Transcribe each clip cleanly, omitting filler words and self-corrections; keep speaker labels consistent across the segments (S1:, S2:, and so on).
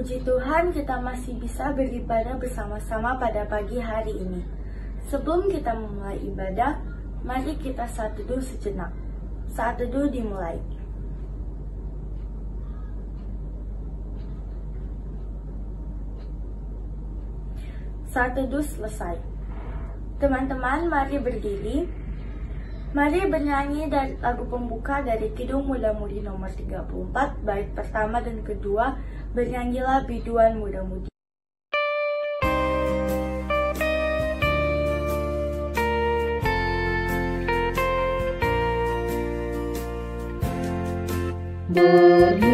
S1: Puji Tuhan kita masih bisa beribadah bersama-sama pada pagi hari ini. Sebelum kita memulai ibadah, mari kita saat teduh sejenak. Saat teduh dimulai. Saat teduh selesai. Teman-teman, mari berdiri. Mari bernyanyi dari lagu pembuka dari Kidung Muda-Mudi nomor 34, bait pertama dan kedua, Bernyanyilah Biduan Muda-Mudi.
S2: Bernyanyilah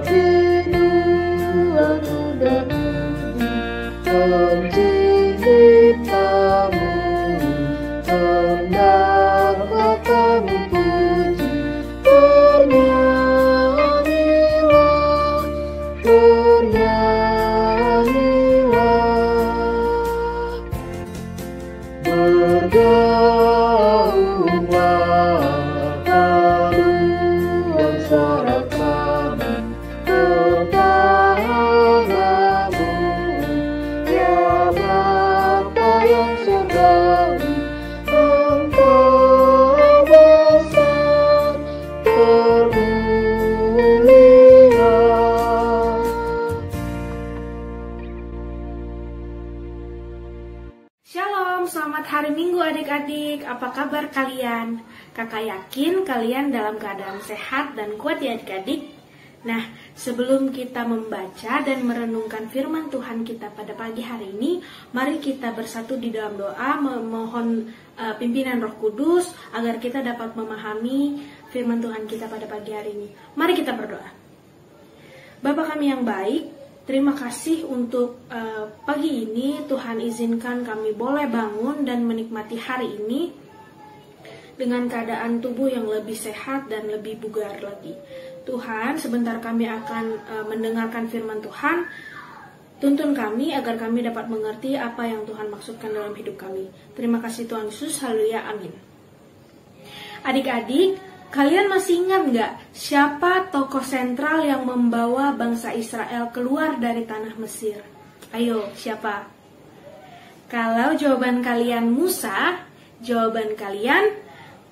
S2: biduan muda-mudi, penciptamu, hendaklah kami puji. Bernyanyilah, bernyanyilah, bergaunglah haluan suara kami kepadamu, ya Bapa yang surgawi, Engkau besar termulia.
S3: Shalom, selamat hari Minggu adik-adik. Apa kabar kalian? Kakak yakin kalian dalam keadaan sehat dan kuat ya adik-adik. Nah, sebelum kita membaca dan merenungkan firman Tuhan kita pada pagi hari ini, mari kita bersatu di dalam doa memohon pimpinan Roh Kudus agar kita dapat memahami firman Tuhan kita pada pagi hari ini. Mari kita berdoa. Bapa kami yang baik, terima kasih untuk pagi ini Tuhan izinkan kami boleh bangun dan menikmati hari ini dengan keadaan tubuh yang lebih sehat dan lebih bugar lagi. Tuhan, sebentar kami akan mendengarkan firman Tuhan. Tuntun kami agar kami dapat mengerti apa yang Tuhan maksudkan dalam hidup kami. Terima kasih Tuhan Yesus, haleluya, amin. Adik-adik, kalian masih ingat nggak siapa tokoh sentral yang membawa bangsa Israel keluar dari tanah Mesir? Ayo, siapa? Kalau jawaban kalian Musa, jawaban kalian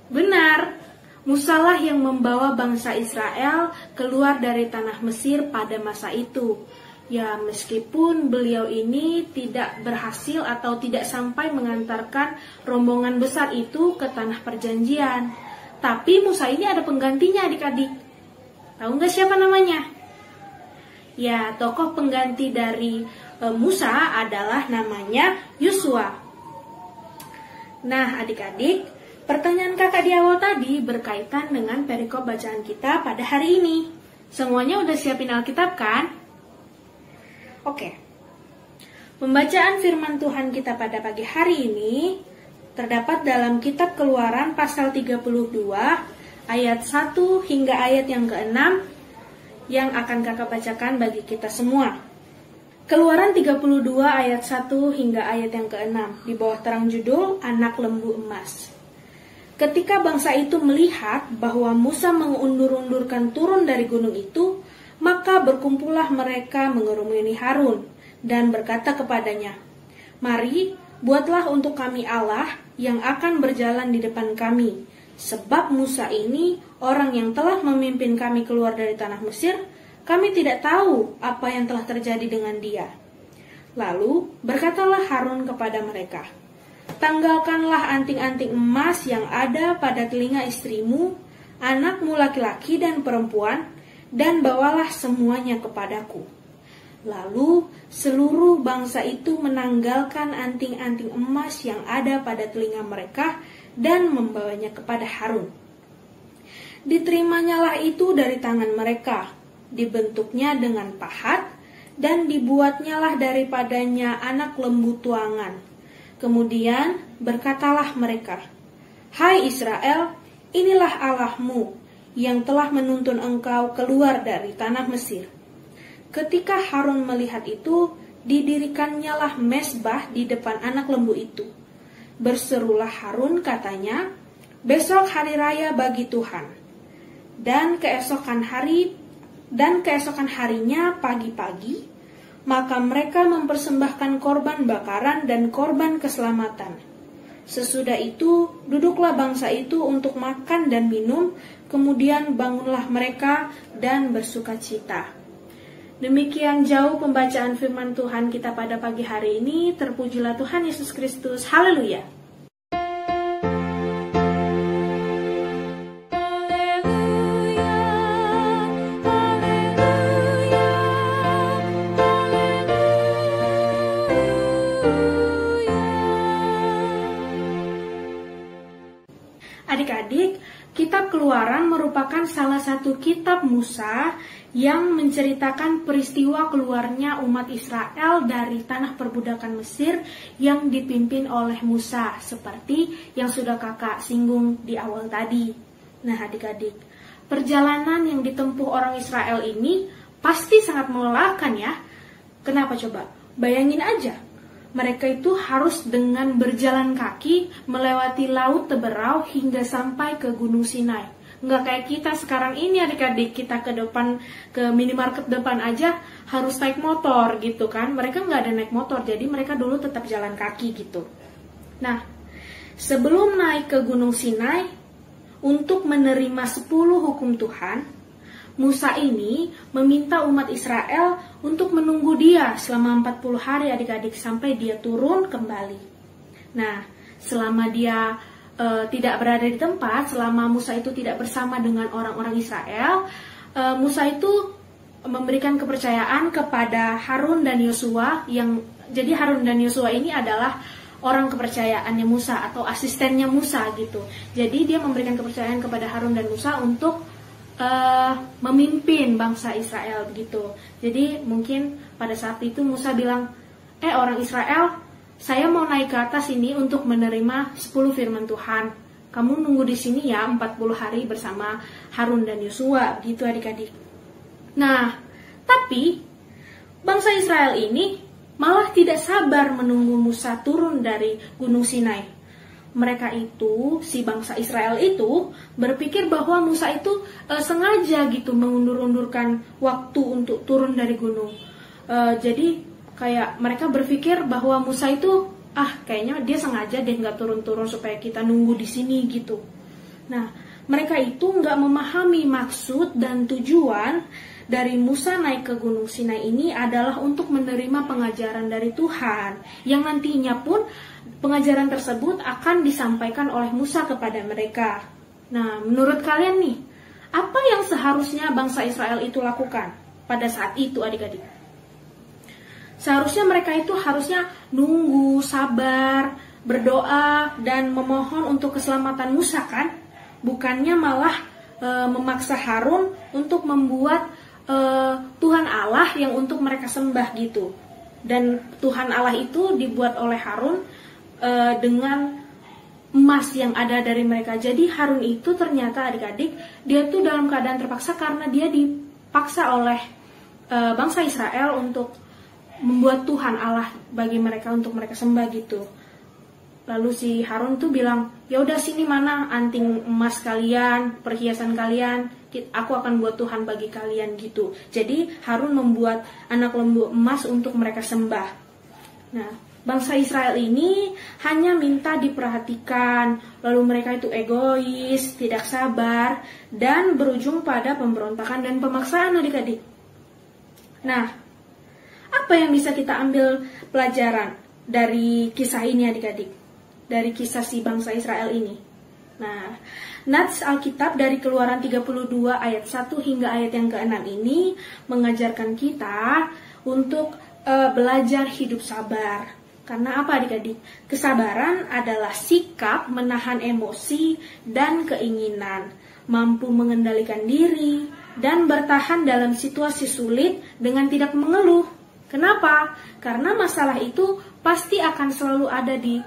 S3: benar. Musalah yang membawa bangsa Israel keluar dari tanah Mesir pada masa itu. Ya, meskipun beliau ini tidak berhasil atau tidak sampai mengantarkan rombongan besar itu ke tanah perjanjian. Tapi Musa ini ada penggantinya adik-adik. Tahu nggak siapa namanya? Ya, tokoh pengganti dari Musa adalah namanya Yosua. Nah, adik-adik, pertanyaan kakak di awal tadi berkaitan dengan perikop bacaan kita pada hari ini. Semuanya udah siapin Alkitab kan? Oke. Pembacaan firman Tuhan kita pada pagi hari ini terdapat dalam kitab Keluaran pasal 32 ayat 1 hingga ayat yang ke-6 yang akan kakak bacakan bagi kita semua. Keluaran 32 ayat 1 hingga ayat yang ke-6 di bawah terang judul Anak Lembu Emas. Ketika bangsa itu melihat bahwa Musa mengundur-undurkan turun dari gunung itu, maka berkumpullah mereka mengerumuni Harun dan berkata kepadanya, "Mari, buatlah untuk kami Allah yang akan berjalan di depan kami, sebab Musa ini orang yang telah memimpin kami keluar dari tanah Mesir, kami tidak tahu apa yang telah terjadi dengan dia." Lalu berkatalah Harun kepada mereka, "Tanggalkanlah anting-anting emas yang ada pada telinga istrimu, anakmu laki-laki dan perempuan, dan bawalah semuanya kepadaku." Lalu seluruh bangsa itu menanggalkan anting-anting emas yang ada pada telinga mereka dan membawanya kepada Harun. Diterimanya itu dari tangan mereka, dibentuknya dengan pahat, dan dibuatnyalah daripadanya anak lembu tuangan. Kemudian berkatalah mereka, "Hai Israel, inilah Allahmu yang telah menuntun engkau keluar dari tanah Mesir." Ketika Harun melihat itu, didirikannya mezbah di depan anak lembu itu. Berserulah Harun, katanya, "Besok hari raya bagi Tuhan." Dan keesokan hari Dan keesokan harinya pagi-pagi, maka mereka mempersembahkan korban bakaran dan korban keselamatan. Sesudah itu, duduklah bangsa itu untuk makan dan minum, kemudian bangunlah mereka dan bersukacita. Demikian jauh pembacaan firman Tuhan kita pada pagi hari ini. Terpujilah Tuhan Yesus Kristus. Haleluya. Adik-adik, kitab Keluaran merupakan salah satu kitab Musa yang menceritakan peristiwa keluarnya umat Israel dari tanah perbudakan Mesir yang dipimpin oleh Musa, seperti yang sudah kakak singgung di awal tadi. Nah adik-adik, perjalanan yang ditempuh orang Israel ini pasti sangat melelahkan ya. Kenapa coba? Bayangin aja. Mereka itu harus dengan berjalan kaki melewati laut Teberau hingga sampai ke Gunung Sinai. Nggak kayak kita sekarang ini adik-adik, kita ke depan, ke minimarket depan aja harus naik motor gitu kan. Mereka nggak ada naik motor, jadi mereka dulu tetap jalan kaki gitu. Nah, sebelum naik ke Gunung Sinai untuk menerima 10 hukum Tuhan, Musa ini meminta umat Israel untuk menunggu dia selama 40 hari adik-adik sampai dia turun kembali. Nah, selama dia tidak berada di tempat, selama Musa itu tidak bersama dengan orang-orang Israel, Musa itu memberikan kepercayaan kepada Harun dan Yosua. Jadi Harun dan Yosua ini adalah orang kepercayaannya Musa atau asistennya Musa gitu. Jadi dia memberikan kepercayaan kepada Harun dan Musa untuk memimpin bangsa Israel begitu. Jadi mungkin pada saat itu Musa bilang, orang Israel, saya mau naik ke atas ini untuk menerima 10 firman Tuhan. Kamu nunggu di sini ya 40 hari bersama Harun dan Yosua gitu adik-adik. Nah, tapi bangsa Israel ini malah tidak sabar menunggu Musa turun dari Gunung Sinai. Mereka itu, si bangsa Israel itu berpikir bahwa Musa itu sengaja gitu mengundur-undurkan waktu untuk turun dari gunung. Jadi kayak mereka berpikir bahwa Musa itu kayaknya dia sengaja deh nggak turun-turun supaya kita nunggu di sini gitu. Nah, mereka itu nggak memahami maksud dan tujuan dari Musa naik ke Gunung Sinai ini adalah untuk menerima pengajaran dari Tuhan, yang nantinya pun pengajaran tersebut akan disampaikan oleh Musa kepada mereka. Nah, menurut kalian nih, apa yang seharusnya bangsa Israel itu lakukan pada saat itu adik-adik? Seharusnya mereka itu harusnya nunggu, sabar, berdoa, dan memohon untuk keselamatan Musa kan? Bukannya malah memaksa Harun untuk membuat Tuhan Allah yang untuk mereka sembah gitu. Dan Tuhan Allah itu dibuat oleh Harun dengan emas yang ada dari mereka. Jadi Harun itu ternyata adik-adik, dia tuh dalam keadaan terpaksa karena dia dipaksa oleh bangsa Israel untuk membuat Tuhan Allah bagi mereka untuk mereka sembah gitu. Lalu si Harun tuh bilang, ya udah sini mana anting emas kalian, perhiasan kalian, aku akan buat Tuhan bagi kalian gitu. Jadi Harun membuat anak lembu emas untuk mereka sembah. Nah, bangsa Israel ini hanya minta diperhatikan, lalu mereka itu egois, tidak sabar, dan berujung pada pemberontakan dan pemaksaan adik-adik. Nah, apa yang bisa kita ambil pelajaran dari kisah ini adik-adik? Dari kisah si bangsa Israel ini. Nah, nats Alkitab dari Keluaran 32 ayat 1 hingga ayat yang ke-6 ini mengajarkan kita untuk belajar hidup sabar. Karena apa adik-adik? Kesabaran adalah sikap menahan emosi dan keinginan, mampu mengendalikan diri, dan bertahan dalam situasi sulit dengan tidak mengeluh. Kenapa? Karena masalah itu pasti akan selalu ada di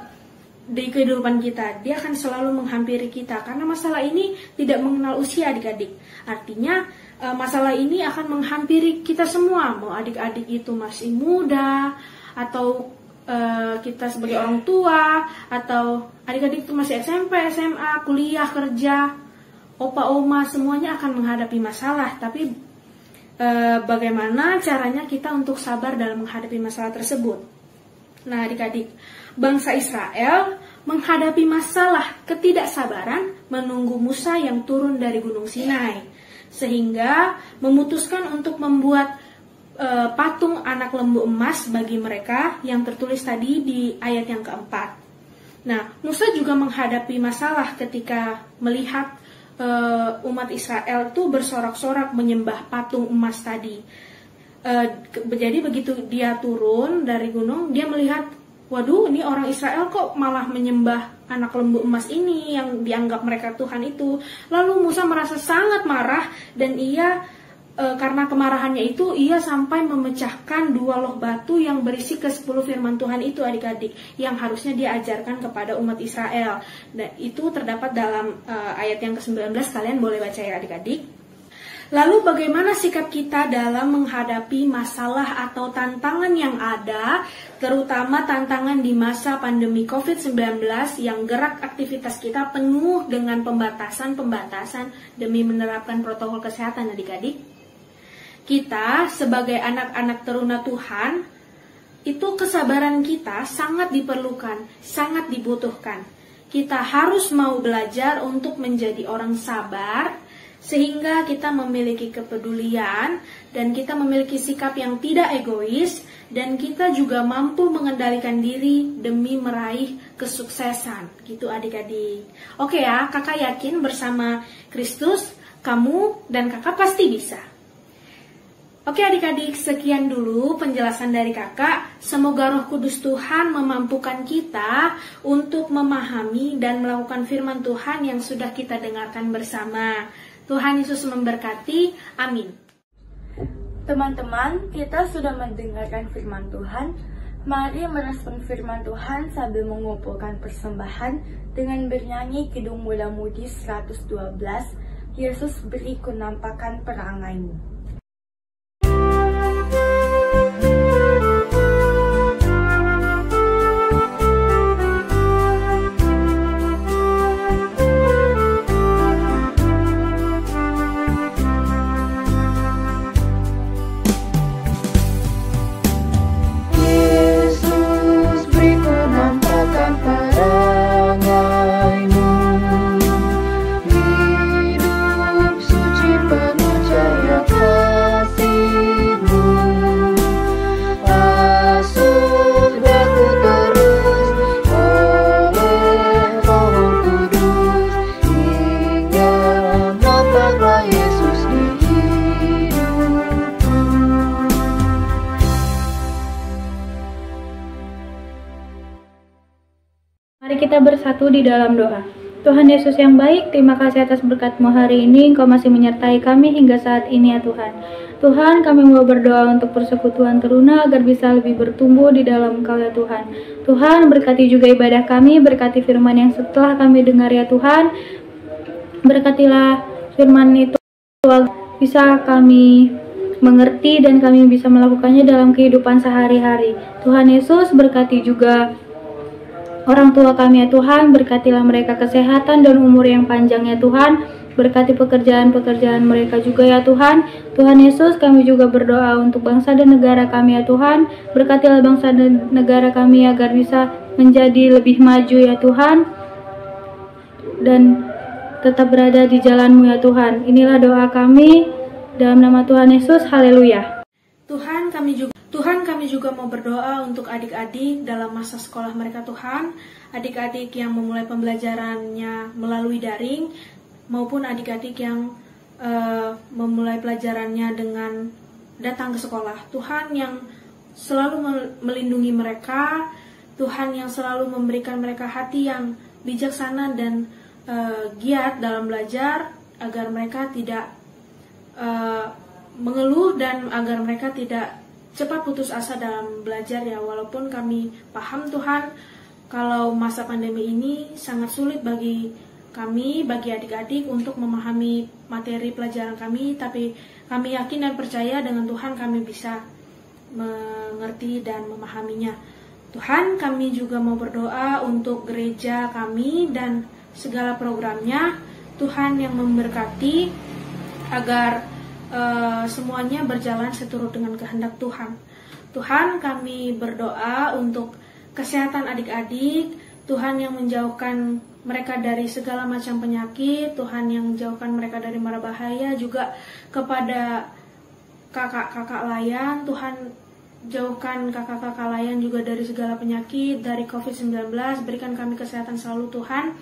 S3: kehidupan kita. Dia akan selalu menghampiri kita. Karena masalah ini tidak mengenal usia adik-adik. Artinya masalah ini akan menghampiri kita semua. Mau adik-adik itu masih muda, atau kita sebagai orang tua, atau adik-adik itu masih SMP, SMA, kuliah, kerja, opa, oma, semuanya akan menghadapi masalah. Tapi bagaimana caranya kita untuk sabar dalam menghadapi masalah tersebut. Nah, adik-adik, bangsa Israel menghadapi masalah ketidaksabaran menunggu Musa yang turun dari Gunung Sinai, sehingga memutuskan untuk membuat patung anak lembu emas bagi mereka yang tertulis tadi di ayat yang keempat. Nah, Musa juga menghadapi masalah ketika melihat umat Israel itu bersorak-sorak menyembah patung emas tadi. Jadi begitu dia turun dari gunung, dia melihat, waduh, ini orang Israel kok malah menyembah anak lembu emas ini yang dianggap mereka Tuhan itu. Lalu Musa merasa sangat marah dan ia karena kemarahannya itu ia sampai memecahkan 2 loh batu yang berisi ke-10 firman Tuhan itu, adik-adik, yang harusnya dia ajarkan kepada umat Israel. Dan itu terdapat dalam ayat yang ke-19, kalian boleh baca ya adik-adik. Lalu bagaimana sikap kita dalam menghadapi masalah atau tantangan yang ada, terutama tantangan di masa pandemi COVID-19 yang gerak aktivitas kita penuh dengan pembatasan-pembatasan demi menerapkan protokol kesehatan, adik-adik? Kita sebagai anak-anak teruna Tuhan, itu kesabaran kita sangat diperlukan, sangat dibutuhkan. Kita harus mau belajar untuk menjadi orang sabar, sehingga kita memiliki kepedulian, dan kita memiliki sikap yang tidak egois, dan kita juga mampu mengendalikan diri demi meraih kesuksesan. Gitu adik-adik. Oke ya, kakak yakin bersama Kristus, kamu dan kakak pasti bisa. Oke adik-adik, sekian dulu penjelasan dari kakak. Semoga Roh Kudus Tuhan memampukan kita untuk memahami dan melakukan firman Tuhan yang sudah kita dengarkan bersama. Tuhan Yesus memberkati. Amin.
S1: Teman-teman, kita sudah mendengarkan firman Tuhan. Mari merespon firman Tuhan sambil mengumpulkan persembahan dengan bernyanyi Kidung Muda-Mudi 112, Yesus beri kunampakan perangaimu.
S2: Mari kita bersatu di dalam doa. Tuhan Yesus yang baik, terima kasih atas berkat-Mu hari ini. Engkau masih menyertai kami hingga saat ini ya Tuhan. Tuhan, kami mau berdoa untuk persekutuan teruna agar bisa lebih bertumbuh di dalam Engkau ya Tuhan. Tuhan, berkati juga ibadah kami, berkati firman yang setelah kami dengar ya Tuhan. Berkatilah firman itu bisa kami mengerti dan kami bisa melakukannya dalam kehidupan sehari-hari. Tuhan Yesus, berkati juga orang tua kami ya Tuhan, berkatilah mereka kesehatan dan umur yang panjang ya Tuhan. Berkati pekerjaan-pekerjaan mereka juga ya Tuhan. Tuhan Yesus, kami juga berdoa untuk bangsa dan negara kami ya Tuhan. Berkatilah bangsa dan negara kami agar bisa menjadi lebih maju ya Tuhan, dan tetap berada di jalan-Mu ya Tuhan. Inilah doa kami dalam nama Tuhan Yesus. Haleluya.
S3: Tuhan, kami juga mau berdoa untuk adik-adik dalam masa sekolah mereka Tuhan, adik-adik yang memulai pembelajarannya melalui daring, maupun adik-adik yang memulai pelajarannya dengan datang ke sekolah. Tuhan yang selalu melindungi mereka, Tuhan yang selalu memberikan mereka hati yang bijaksana dan giat dalam belajar, agar mereka tidak mengeluh dan agar mereka tidak cepat putus asa dalam belajar ya. Walaupun kami paham Tuhan, kalau masa pandemi ini sangat sulit bagi kami, bagi adik-adik untuk memahami materi pelajaran kami, tapi kami yakin dan percaya dengan Tuhan kami bisa mengerti dan memahaminya. Tuhan, kami juga mau berdoa untuk gereja kami dan segala programnya. Tuhan yang memberkati agar semuanya berjalan seturut dengan kehendak Tuhan. Tuhan, kami berdoa untuk kesehatan adik-adik, Tuhan yang menjauhkan mereka dari segala macam penyakit, Tuhan yang menjauhkan mereka dari mara bahaya, juga kepada kakak-kakak layan, Tuhan jauhkan kakak-kakak layan juga dari segala penyakit, dari COVID-19, berikan kami kesehatan selalu Tuhan,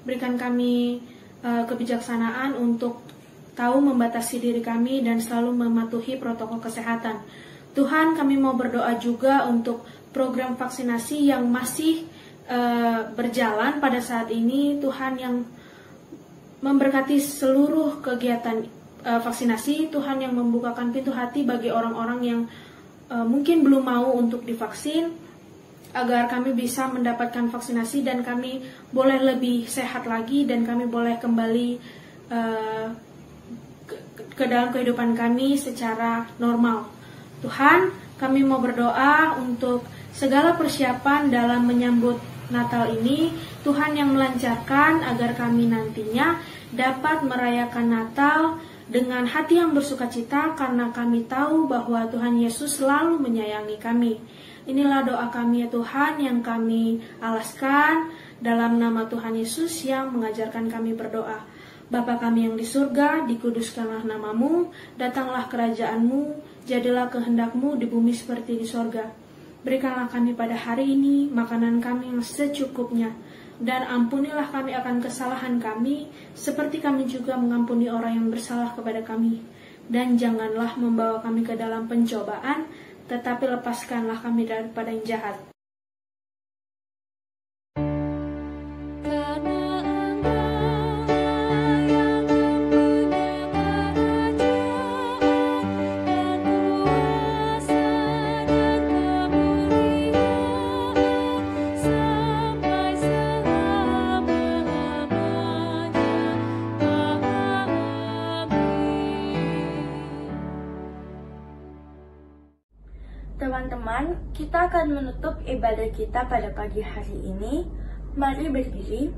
S3: berikan kami kebijaksanaan untuk tahu membatasi diri kami dan selalu mematuhi protokol kesehatan. Tuhan, kami mau berdoa juga untuk program vaksinasi yang masih berjalan pada saat ini. Tuhan yang memberkati seluruh kegiatan vaksinasi, Tuhan yang membukakan pintu hati bagi orang-orang yang mungkin belum mau untuk divaksin, agar kami bisa mendapatkan vaksinasi dan kami boleh lebih sehat lagi dan kami boleh kembali ke dalam kehidupan kami secara normal. Tuhan, kami mau berdoa untuk segala persiapan dalam menyambut Natal ini, Tuhan yang melancarkan agar kami nantinya dapat merayakan Natal dengan hati yang bersukacita karena kami tahu bahwa Tuhan Yesus selalu menyayangi kami. Inilah doa kami ya Tuhan yang kami alaskan dalam nama Tuhan Yesus yang mengajarkan kami berdoa. Bapa kami yang di surga, dikuduskanlah namamu, datanglah kerajaanmu, jadilah kehendakmu di bumi seperti di surga. Berikanlah kami pada hari ini makanan kami yang secukupnya, dan ampunilah kami akan kesalahan kami, seperti kami juga mengampuni orang yang bersalah kepada kami. Dan janganlah membawa kami ke dalam pencobaan, tetapi lepaskanlah kami daripada yang jahat.
S1: Teman-teman, kita akan menutup ibadah kita pada pagi hari ini. Mari berdiri.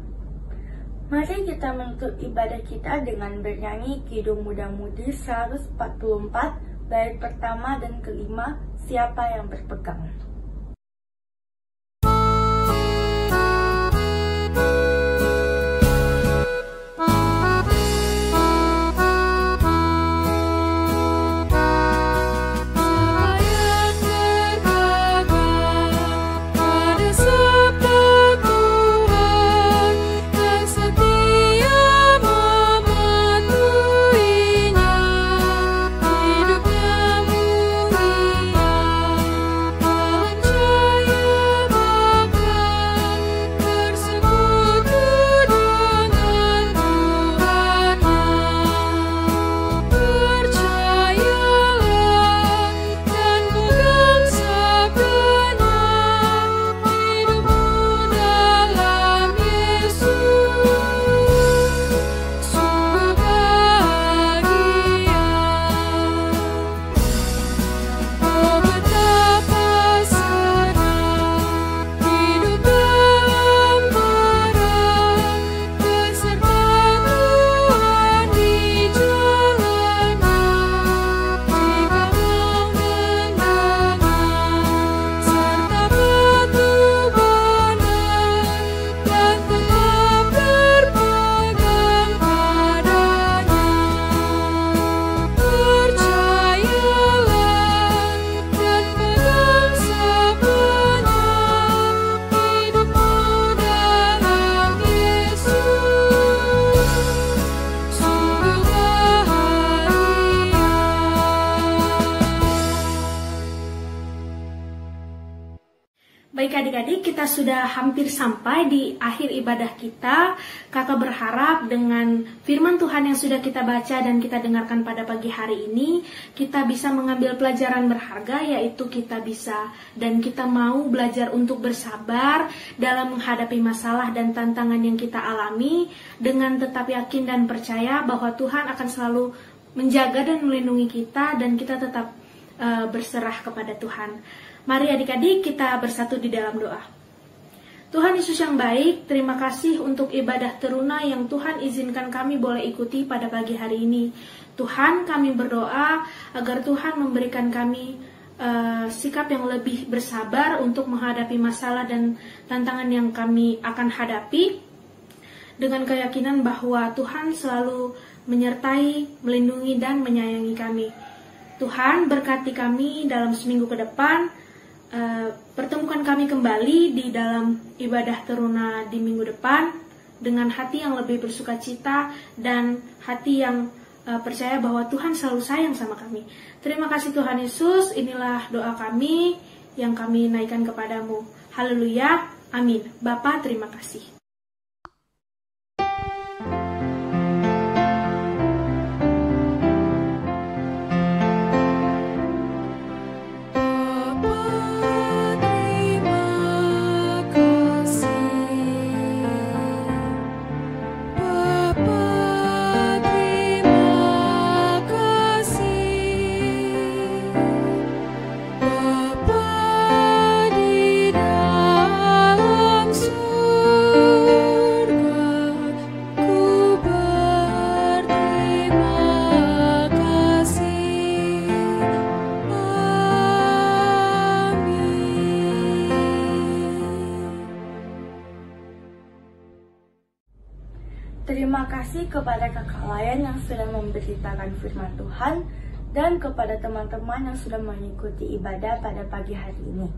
S1: Mari kita menutup ibadah kita dengan bernyanyi Kidung Muda-Mudi 144, bait pertama dan kelima, Siapa yang Berpegang.
S3: Baik adik-adik, kita sudah hampir sampai di akhir ibadah kita. Kakak berharap dengan firman Tuhan yang sudah kita baca dan kita dengarkan pada pagi hari ini, kita bisa mengambil pelajaran berharga, yaitu kita bisa dan kita mau belajar untuk bersabar dalam menghadapi masalah dan tantangan yang kita alami, dengan tetap yakin dan percaya bahwa Tuhan akan selalu menjaga dan melindungi kita, dan kita tetap berserah kepada Tuhan. Mari adik-adik kita bersatu di dalam doa. Tuhan Yesus yang baik, terima kasih untuk ibadah teruna yang Tuhan izinkan kami boleh ikuti pada pagi hari ini. Tuhan, kami berdoa agar Tuhan memberikan kami sikap yang lebih bersabar untuk menghadapi masalah dan tantangan yang kami akan hadapi, dengan keyakinan bahwa Tuhan selalu menyertai, melindungi, dan menyayangi kami. Tuhan, berkati kami dalam seminggu ke depan. Pertemukan kami kembali di dalam ibadah teruna di minggu depan dengan hati yang lebih bersukacita dan hati yang percaya bahwa Tuhan selalu sayang sama kami. Terima kasih Tuhan Yesus, inilah doa kami yang kami naikkan kepadamu. Haleluya, amin. Bapa, terima kasih.
S1: Terima kasih kepada Kakak Layan yang sudah memberitakan firman Tuhan dan kepada teman-teman yang sudah mengikuti ibadah pada pagi hari ini.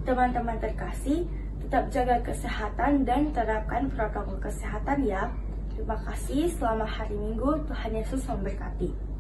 S1: Teman-teman terkasih, tetap jaga kesehatan dan terapkan protokol kesehatan ya. Terima kasih, selamat hari Minggu, Tuhan Yesus memberkati.